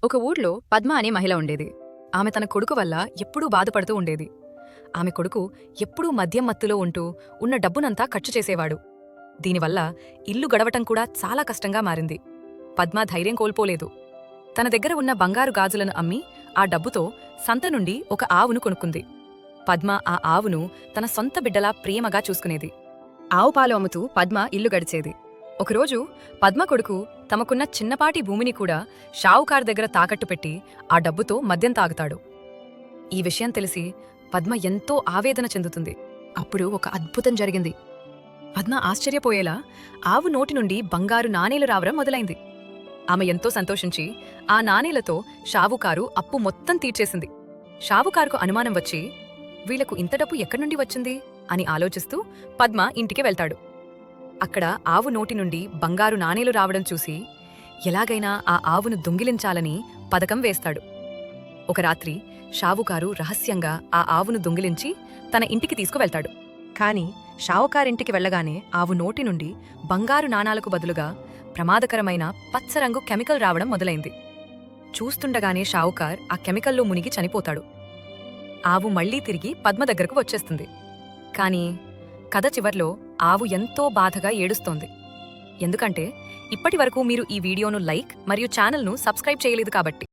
ఒక ఊర్లో పద్మ అనే మహిళ ఉండేది. ఆమె తన కొడుకు వల్ల ఎప్పుడూ బాధపడుతూ ఉండేది. ఆమె కొడుకు ఎప్పుడూ మద్యం మత్తులో ఉంటూ ఉన్న డబ్బునంతా ఖర్చు చేసేవాడు. దీనివల్ల ఇల్లు గడవటం కూడా చాలా కష్టంగా మారింది. పద్మ ధైర్యం కోల్పోలేదు. తన దగ్గర ఉన్న బంగారు గాజులను అమ్మి ఆ డబ్బుతో సంత నుండి ఒక ఆవును కొనుక్కుంది. పద్మ ఆ ఆవును తన సొంత బిడ్డలా ప్రేమగా చూసుకునేది. ఆవు పాలు అమ్ముతూ పద్మ ఇల్లు గడిచేది. ఒకరోజు పద్మ కొడుకు తమకున్న చిన్నపాటి భూమిని కూడా షావుకారు దగ్గర తాకట్టు పెట్టి ఆ డబ్బుతో మద్యం తాగుతాడు. ఈ విషయం తెలిసి పద్మ ఎంతో ఆవేదన చెందుతుంది. అప్పుడు ఒక అద్భుతం జరిగింది. పద్మ ఆశ్చర్యపోయేలా ఆవు నోటి నుండి బంగారు నాణేలు రావడం మొదలైంది. ఆమె ఎంతో సంతోషించి ఆ నాణేలతో షావుకారు అప్పు మొత్తం తీర్చేసింది. షావుకారుకు అనుమానం వచ్చి, వీళ్లకు ఇంత డబ్బు ఎక్కడ్నుండి వచ్చింది అని ఆలోచిస్తూ పద్మ ఇంటికి వెళ్తాడు. అక్కడ ఆవు నోటి నుండి బంగారు నాణేలు రావడం చూసి ఎలాగైనా ఆ ఆవును దొంగిలించాలని పథకం వేస్తాడు. ఒక రాత్రి షావుకారు రహస్యంగా ఆ ఆవును దొంగిలించి తన ఇంటికి తీసుకువెళ్తాడు. కాని షావుకారింటికి వెళ్లగానే ఆవు నోటి నుండి బంగారు నాణాలకు బదులుగా ప్రమాదకరమైన పచ్చరంగు కెమికల్ రావడం మొదలైంది. చూస్తుండగానే షావుకార్ ఆ కెమికల్లో మునిగి చనిపోతాడు. ఆవు మళ్లీ తిరిగి పద్మ దగ్గరకు వచ్చేస్తుంది. కాని కథ చివర్లో ఆవు ఎంతో బాధగా ఏడుస్తోంది. ఎందుకంటే ఇప్పటివరకు మీరు ఈ వీడియోను లైక్ మరియు ఛానల్ను సబ్స్క్రైబ్ చేయలేదు కాబట్టి.